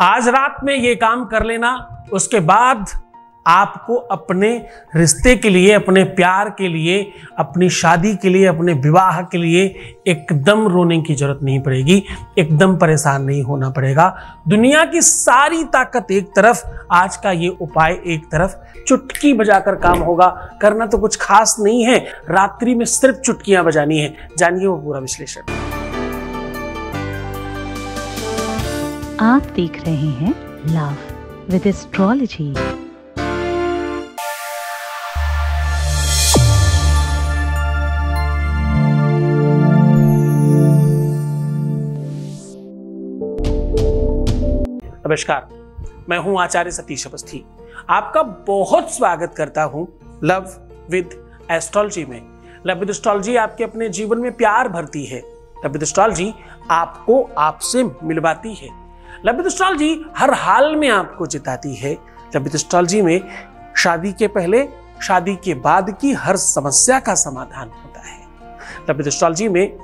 आज रात में ये काम कर लेना, उसके बाद आपको अपने रिश्ते के लिए, अपने प्यार के लिए, अपनी शादी के लिए, अपने विवाह के लिए एकदम रोने की जरूरत नहीं पड़ेगी, एकदम परेशान नहीं होना पड़ेगा। दुनिया की सारी ताकत एक तरफ, आज का ये उपाय एक तरफ, चुटकी बजाकर काम होगा। करना तो कुछ खास नहीं है, रात्रि में सिर्फ चुटकियां बजानी है। जानिए वो पूरा विश्लेषण। आप देख रहे हैं लव विद एस्ट्रोलॉजी। नमस्कार, मैं हूं आचार्य सतीश अवस्थी। आपका बहुत स्वागत करता हूं लव विद एस्ट्रोलॉजी में। लव विद एस्ट्रोलॉजी आपके अपने जीवन में प्यार भरती है। लव विद एस्ट्रोलॉजी आपको आपसे मिलवाती है। लव विद एस्ट्रोलॉजी हर हाल में आपको जिताती है। लव विद एस्ट्रोलॉजी में शादी के पहले, शादी के बाद की हर समस्या का समाधान होता है। लव विद एस्ट्रोलॉजी में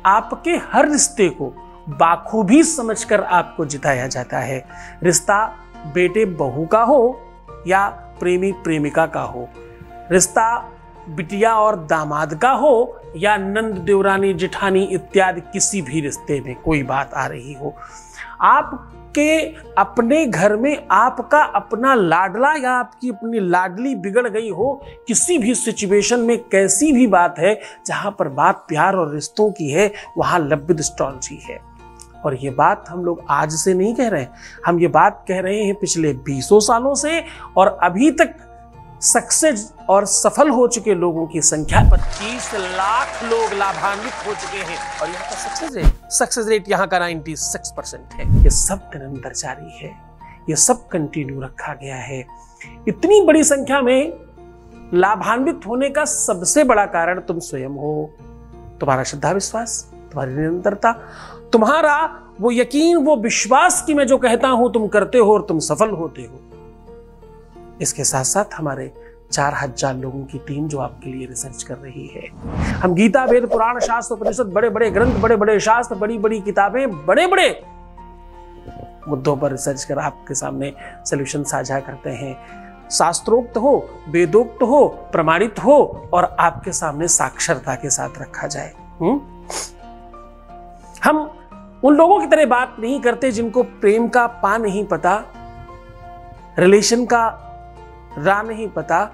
आपके हर रिश्ते को बाखूबी समझकर आपको जिताया जाता है। रिश्ता बेटे बहू का हो या प्रेमी प्रेमिका का हो, रिश्ता बिटिया और दामाद का हो या नंद देवरानी जेठानी इत्यादि किसी भी रिश्ते में कोई बात आ रही हो, आपके अपने घर में आपका अपना लाडला या आपकी अपनी लाडली बिगड़ गई हो, किसी भी सिचुएशन में कैसी भी बात है जहां पर बात प्यार और रिश्तों की है, वहां लव विद एस्ट्रोलॉजी है। और ये बात हम लोग आज से नहीं कह रहे हैं, हम ये बात कह रहे हैं पिछले 20 सालों से। और अभी तक सक्सेस और सफल हो चुके लोगों की संख्या 25 लाख लोग लाभान्वित हो चुके हैं। और यहाँ का सक्सेस रेट यहाँ का 96% है। ये सब निरंतर जारी है, ये सब कंटिन्यू रखा गया है। इतनी बड़ी संख्या में लाभान्वित होने का सबसे बड़ा कारण तुम स्वयं हो। तुम्हारा श्रद्धा विश्वास, तुम्हारी निरंतरता, तुम्हारा वो यकीन, वो विश्वास कि मैं जो कहता हूं तुम करते हो और तुम सफल होते हो। इसके साथ साथ हमारे 4000 लोगों की टीम जो आपके लिए रिसर्च कर रही है। हम गीता, वेद, पुराण, शास्त्र, उपनिषद, बड़े बड़े ग्रंथ, बड़े बड़े शास्त्र, बड़ी बड़ी किताबें, बड़े बड़े मुद्दों पर रिसर्च कर आपके सामने सोल्यूशन साझा करते हैं। शास्त्रोक्त हो, वेदोक्त हो, प्रमाणित हो और आपके सामने साक्षरता के साथ रखा जाए। हम उन लोगों की तरह बात नहीं करते जिनको प्रेम का पा नहीं पता, रिलेशन का रा नहीं पता,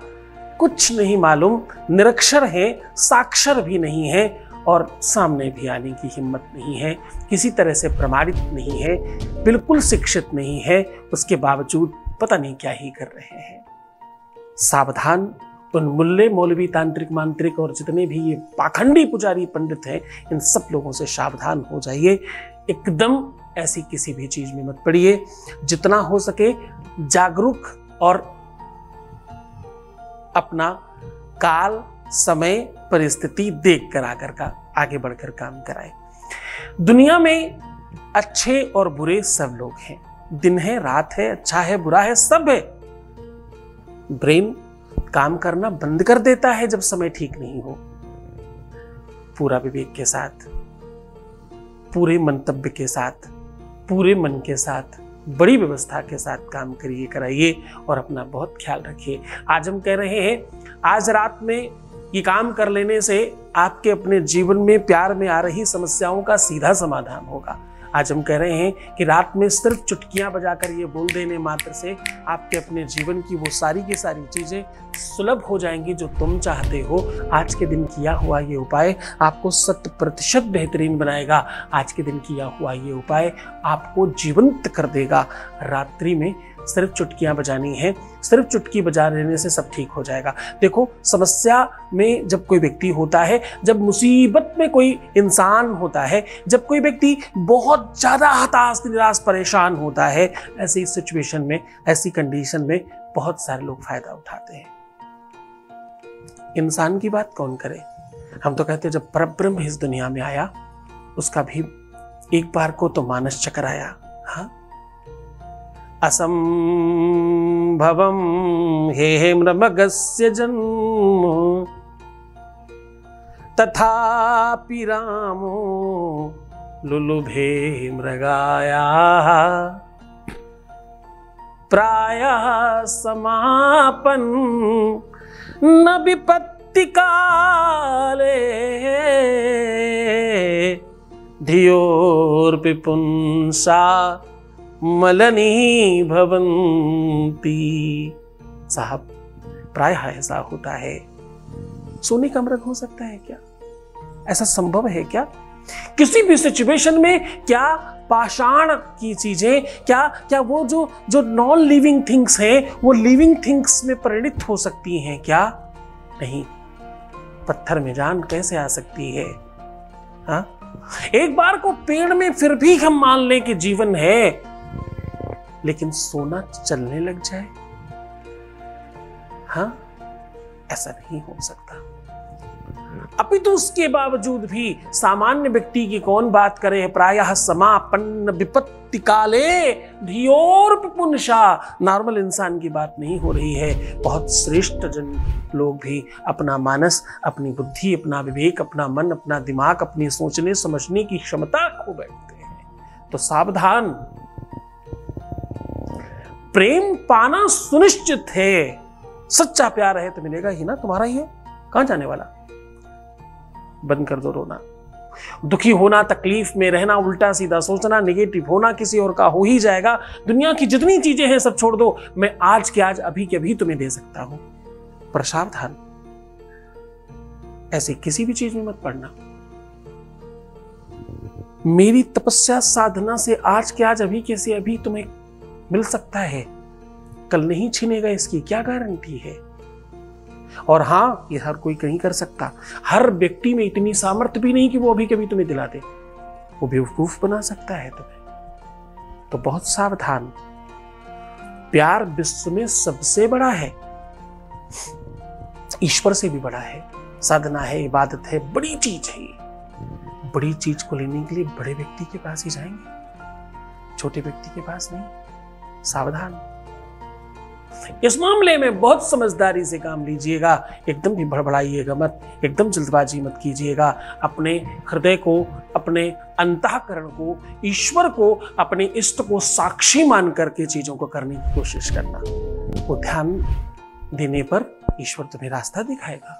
कुछ नहीं मालूम, निरक्षर है, साक्षर भी नहीं है और सामने भी आने की हिम्मत नहीं है, किसी तरह से प्रमाणित नहीं है, बिल्कुल शिक्षित नहीं है, उसके बावजूद पता नहीं क्या ही कर रहे हैं। सावधान उन मुल्ले, मौलवी, तांत्रिक, मांत्रिक और जितने भी ये पाखंडी पुजारी पंडित हैं, इन सब लोगों से सावधान हो जाइए। एकदम ऐसी किसी भी चीज में मत पड़िए। जितना हो सके जागरूक और अपना काल, समय, परिस्थिति देख कर आकर का आगे बढ़कर काम कराए। दुनिया में अच्छे और बुरे सब लोग हैं, दिन है, रात है, अच्छा है, बुरा है, सब है। ब्रेन काम करना बंद कर देता है जब समय ठीक नहीं हो। पूरा विवेक के साथ, पूरे मंतव्य के साथ, पूरे मन के साथ, बड़ी व्यवस्था के साथ काम करिए, कराइए और अपना बहुत ख्याल रखिए। आज हम कह रहे हैं, आज रात में ये काम कर लेने से आपके अपने जीवन में प्यार में आ रही समस्याओं का सीधा समाधान होगा। आज हम कह रहे हैं कि रात में सिर्फ चुटकियां बजाकर ये बोल देने मात्र से आपके अपने जीवन की वो सारी की सारी चीजें सुलभ हो जाएंगी जो तुम चाहते हो। आज के दिन किया हुआ ये उपाय आपको 100% बेहतरीन बनाएगा। आज के दिन किया हुआ ये उपाय आपको जीवंत कर देगा। रात्रि में सिर्फ चुटकियां बजानी है, सिर्फ चुटकी बजा लेने से सब ठीक हो जाएगा। देखो, समस्या में जब कोई व्यक्ति होता है, जब मुसीबत में कोई इंसान होता है, जब कोई व्यक्ति बहुत ज्यादा हताश, निराश, परेशान होता है, ऐसी सिचुएशन में, ऐसी कंडीशन में बहुत सारे लोग फायदा उठाते हैं। इंसान की बात कौन करे? हम तो कहते हैं जब परब्रह्म इस दुनिया में आया, उसका भी एक बार को तो मानस चक्र आया। हाँ, असंभवम हेमृमगस्य जन्म तथापि रामो लुलुभे मृगाया। प्रायः समापन न विपत्ति काले धियोर्पि पुंसा मलनी भवन्ति। साहब, प्रायः ऐसा होता है। सोने का मृग हो सकता है क्या? ऐसा संभव है क्या? किसी भी सिचुएशन में क्या पाषाण की चीजें, क्या वो जो नॉन लिविंग थिंग्स हैं वो लिविंग थिंग्स में परिणित हो सकती हैं क्या? नहीं। पत्थर में जान कैसे आ सकती है? हाँ, एक बार को पेड़ में फिर भी हम मान लें कि जीवन है, लेकिन सोना चलने लग जाए, हाँ, ऐसा नहीं हो सकता। अभी तो उसके बावजूद भी सामान्य व्यक्ति की कौन बात करे? प्रायः समापन्न विपत्ति काले धियोर्पि पुंसा। नॉर्मल इंसान की बात नहीं हो रही है। बहुत श्रेष्ठ जन लोग भी अपना मानस, अपनी बुद्धि, अपना विवेक, अपना मन, अपना दिमाग, अपनी सोचने समझने की क्षमता खो बैठते हैं। तो सावधान। प्रेम पाना सुनिश्चित है। सच्चा प्यार है तो मिलेगा ही ना, तुम्हारा ही है, कहां जाने वाला। बंद कर दो रोना, दुखी होना, तकलीफ में रहना, उल्टा सीधा सोचना, नेगेटिव होना, किसी और का हो ही जाएगा। दुनिया की जितनी चीजें हैं सब छोड़ दो। मैं आज के आज, अभी के अभी तुम्हें दे सकता हूं, पर सावधान, ऐसे किसी भी चीज में मत पड़ना। मेरी तपस्या साधना से आज के आज, अभी कैसे अभी तुम्हें मिल सकता है, कल नहीं छीनेगा, इसकी क्या गारंटी है? और हाँ, ये हर कोई नहीं कर सकता। हर व्यक्ति में इतनी सामर्थ्य भी नहीं कि वो अभी कभी तुम्हें दिला दे। वो बेवकूफ बना सकता है तुम्हें। तो बहुत सावधान। प्यार विश्व में सबसे बड़ा है, ईश्वर से भी बड़ा है। साधना है, इबादत है, बड़ी चीज है ये। बड़ी चीज को लेने के लिए बड़े व्यक्ति के पास ही जाएंगे, छोटे व्यक्ति के पास नहीं। सावधान। इस मामले में बहुत समझदारी से काम लीजिएगा। एकदम भी बड़बड़ाइएगा मत, एकदम जल्दबाजी मत कीजिएगा। अपने हृदय को, अपने अंतःकरण को, ईश्वर को, अपने इष्ट को साक्षी मान करके चीजों को करने की कोशिश करना। वो ध्यान देने पर ईश्वर तुम्हें रास्ता दिखाएगा,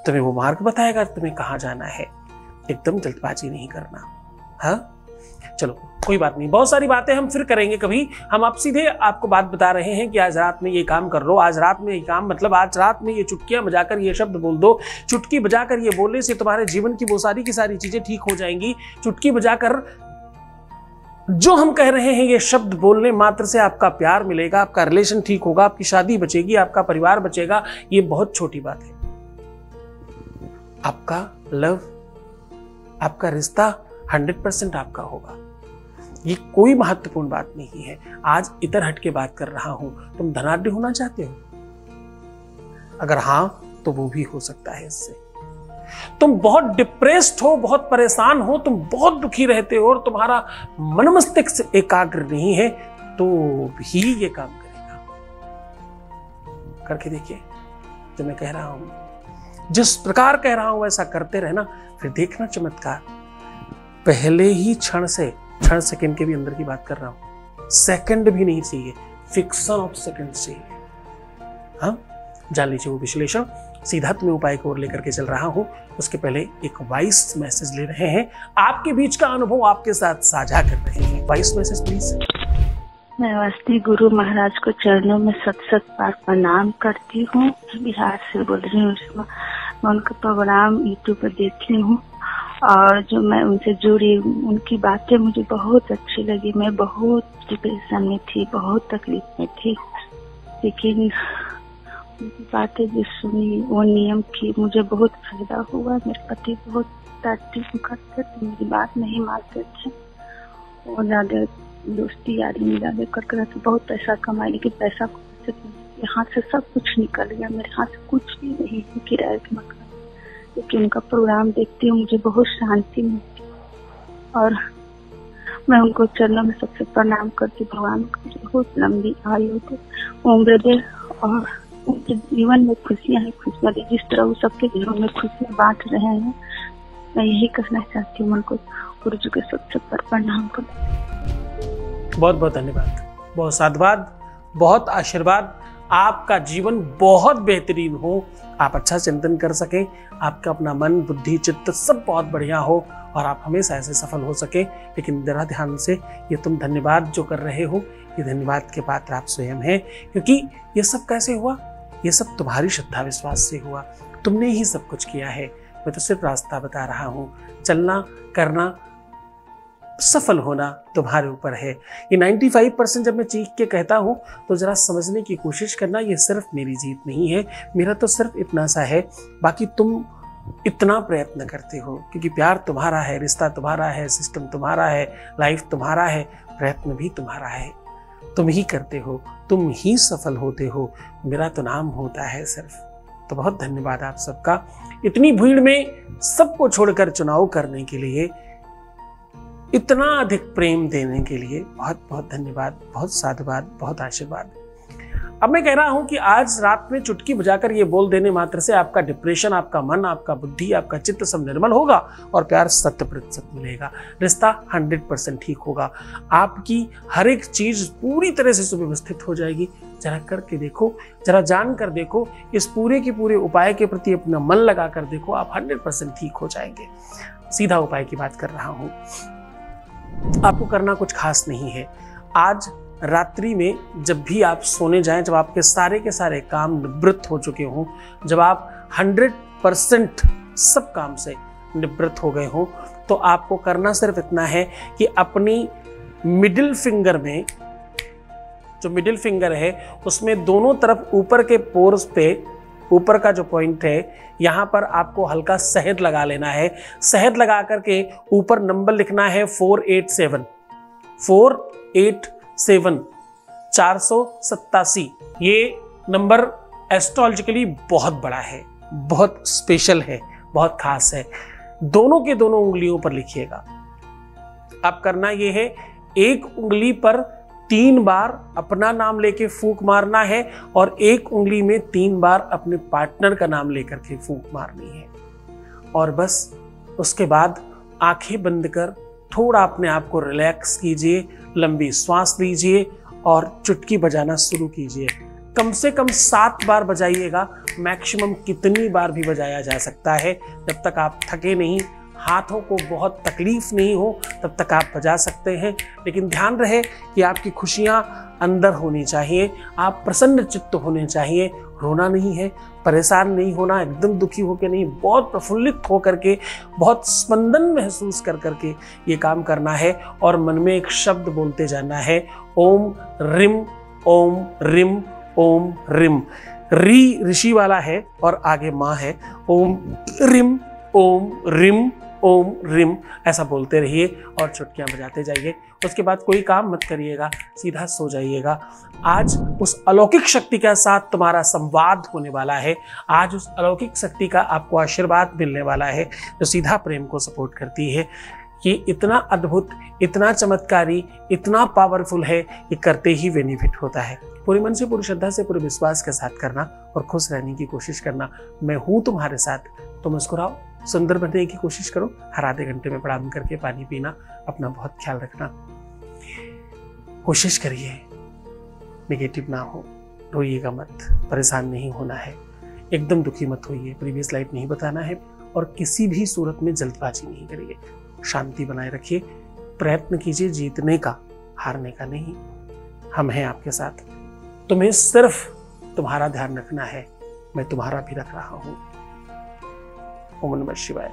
तुम्हें वो मार्ग बताएगा तुम्हें कहां जाना है। एकदम जल्दबाजी नहीं करना। हाँ, चलो कोई बात नहीं, बहुत सारी बातें हम फिर करेंगे कभी। हम आप सीधे आपको बात बता रहे हैं कि आज रात में ये काम कर लो। आज रात में ये काम मतलब आज रात में ये चुटकियां बजाकर ये शब्द बोल दो। चुटकी बजाकर ये बोलने से तुम्हारे जीवन की वो सारी की सारी चीजें ठीक हो जाएंगी। चुटकी बजाकर जो हम कह रहे हैं ये शब्द बोलने मात्र से आपका प्यार मिलेगा, आपका रिलेशन ठीक होगा, आपकी शादी बचेगी, आपका परिवार बचेगा। ये बहुत छोटी बात है। आपका लव, आपका रिश्ता 100% आपका होगा। ये कोई महत्वपूर्ण बात नहीं है। आज इधर हट के बात कर रहा हूं। तुम धनाढ्य होना चाहते हो? अगर हां तो वो भी हो सकता है इससे। तुम बहुत डिप्रेस्ड हो, बहुत परेशान हो, तुम बहुत दुखी रहते हो और तुम्हारा मन मस्तिष्क एकाग्र नहीं है, तो भी ये काम करेगा। करके देखिए जो मैं कह रहा हूं, जिस प्रकार कह रहा हूं वैसा करते रहना, फिर देखना चमत्कार। पहले ही क्षण सेकंड के भी अंदर की बात कर रहा हूं, सेकंड भी नहीं चाहिए, फिक्शन ऑफ सेकंड चाहिए। हाँ, जान लीजिए वो विश्लेषण। सीधा तुम्हें उपाय की ओर लेकर के चल रहा हूं। उसके पहले एक वॉइस मैसेज ले रहे हैं, आपके बीच का अनुभव आपके साथ साझा कर रहे हैं। Voice message please. मैं वस्ती गुरु महाराज को चरणों में सत बार प्रणाम करती हूँ। बिहार से बोल रही हूँ। मैं उनका प्रोग्राम यूट्यूब पर देखती हूँ और जो मैं उनसे जुड़ी, उनकी बातें मुझे बहुत अच्छी लगी। मैं बहुत डिप्रेशन में थी, बहुत तकलीफ में थी, लेकिन उनकी बातें जो सुनी, वो नियम की, मुझे बहुत फायदा हुआ। मेरे पति बहुत तारीफ करते थे, मेरी बात नहीं मानते थे। वो ज़्यादा दोस्ती यारी में ज़्यादा करके रहते, बहुत पैसा कमाए, लेकिन पैसा हाथ से सब कुछ निकल गया। मेरे हाथ से कुछ भी नहीं है, किराए के मकान। लेकिन उनका प्रोग्राम देखती हूँ, मुझे बहुत शांति मिलती और मैं उनको चरणों में सबसे प्रणाम करती। भगवान को बहुत लंबी आयु दे, उम्र दे और उनके जीवन में खुशियाँ हैं, खुशियाँ दे। जिस तरह वो सबके जीवन में खुशियाँ बांट रहे हैं, मैं यही कहना चाहती हूँ। उनको गुरु जी के सबसे प्रणाम करो। बहुत बहुत धन्यवाद, बहुत साधुवाद। बहुत आशीर्वाद, आपका जीवन बहुत बेहतरीन हो, आप अच्छा चिंतन कर सकें, आपका अपना मन बुद्धि चित्त सब बहुत बढ़िया हो और आप हमेशा ऐसे सफल हो सके। लेकिन जरा ध्यान से, ये तुम धन्यवाद जो कर रहे हो, ये धन्यवाद के पात्र आप स्वयं हैं, क्योंकि ये सब कैसे हुआ? ये सब तुम्हारी श्रद्धा विश्वास से हुआ, तुमने ही सब कुछ किया है। मैं तो सिर्फ रास्ता बता रहा हूँ, चलना करना सफल होना तुम्हारे ऊपर है। ये 95% जब मैं चीख के कहता हूँ तो जरा समझने की कोशिश करना, ये सिर्फ मेरी जीत नहीं है, मेरा तो सिर्फ इतना सा है, बाकी तुम इतना प्रयत्न करते हो क्योंकि प्यार तुम्हारा है, रिश्ता तुम्हारा है, सिस्टम तुम्हारा है, लाइफ तुम्हारा है, प्रयत्न भी तुम्हारा है, तुम ही करते हो, तुम ही सफल होते हो, मेरा तो नाम होता है सिर्फ। तो बहुत धन्यवाद आप सबका, इतनी भीड़ में सबको छोड़कर चुनाव करने के लिए, इतना अधिक प्रेम देने के लिए बहुत बहुत धन्यवाद, बहुत साधुवाद, बहुत आशीर्वाद। अब मैं कह रहा हूं कि आज रात में चुटकी बजाकर ये बोल देने मात्र से आपका डिप्रेशन, आपका मन, आपका बुद्धि, आपका चित्त सब निर्मल होगा और प्यार 100% मिलेगा, रिश्ता 100% ठीक होगा, आपकी हर एक चीज पूरी तरह से सुव्यवस्थित हो जाएगी। जरा करके देखो, जरा जान कर देखो, इस पूरे के पूरे उपाय के प्रति अपना मन लगा कर देखो, आप 100% ठीक हो जाएंगे। सीधा उपाय की बात कर रहा हूं, आपको करना कुछ खास नहीं है। आज रात्रि में जब भी आप सोने जाएं, जब आपके सारे के सारे काम निवृत्त हो चुके हों, जब आप 100% सब काम से निवृत्त हो गए हों, तो आपको करना सिर्फ इतना है कि अपनी मिडिल फिंगर में, जो मिडिल फिंगर है उसमें दोनों तरफ ऊपर के पोर्स पे, ऊपर का जो पॉइंट है यहाँ पर आपको हल्का शहद लगा लेना है। शहद लगा करके ऊपर नंबर लिखना है 487 487। ये नंबर एस्ट्रोलॉजिकली बहुत बड़ा है, बहुत स्पेशल है, बहुत खास है। दोनों के दोनों उंगलियों पर लिखिएगा। अब करना ये है, एक उंगली पर 3 बार अपना नाम लेके फूंक मारना है और एक उंगली में 3 बार अपने पार्टनर का नाम लेकर के फूंक मारनी है। और बस उसके बाद आंखें बंद कर थोड़ा अपने आप को रिलैक्स कीजिए, लंबी सांस लीजिए और चुटकी बजाना शुरू कीजिए। कम से कम 7 बार बजाइएगा, मैक्सिमम कितनी बार भी बजाया जा सकता है, जब तक आप थके नहीं, हाथों को बहुत तकलीफ नहीं हो, तब तक आप बजा सकते हैं। लेकिन ध्यान रहे कि आपकी खुशियां अंदर होनी चाहिए, आप प्रसन्न चित्त होने चाहिए, रोना नहीं है, परेशान नहीं होना, एकदम दुखी होकर नहीं, बहुत प्रफुल्लित होकर के, बहुत स्पंदन महसूस कर करके ये काम करना है। और मन में एक शब्द बोलते जाना है, ओम रिम ओम रिम ओम रिम। री ऋषि वाला है और आगे माँ है, ओम रिम ओम रिम ओम रिम, ऐसा बोलते रहिए और चुटकियां बजाते जाइए। उसके बाद कोई काम मत करिएगा, सीधा सो जाइएगा। आज उस अलौकिक शक्ति के साथ तुम्हारा संवाद होने वाला है, आज उस अलौकिक शक्ति का आपको आशीर्वाद मिलने वाला है जो सीधा प्रेम को सपोर्ट करती है। ये इतना अद्भुत, इतना चमत्कारी, इतना पावरफुल है कि करते ही बेनिफिट होता है। पूरे मन से, पूरी श्रद्धा से, पूरे विश्वास के साथ करना और खुश रहने की कोशिश करना। मैं हूं तुम्हारे साथ, तो मुस्कुराओ, सुंदर बनने की कोशिश करो, हर आधे घंटे में प्रणाम करके पानी पीना, अपना बहुत ख्याल रखना, कोशिश करिए नेगेटिव ना हो, रोइएगा मत, परेशान नहीं होना है, एकदम दुखी मत होइए, प्रीवियस लाइफ नहीं बताना है और किसी भी सूरत में जल्दबाजी नहीं करिए, शांति बनाए रखिए, प्रयत्न कीजिए जीतने का, हारने का नहीं। हम हैं आपके साथ, तुम्हें सिर्फ तुम्हारा ध्यान रखना है, मैं तुम्हारा भी रख रहा हूं। ओम नमः शिवाय।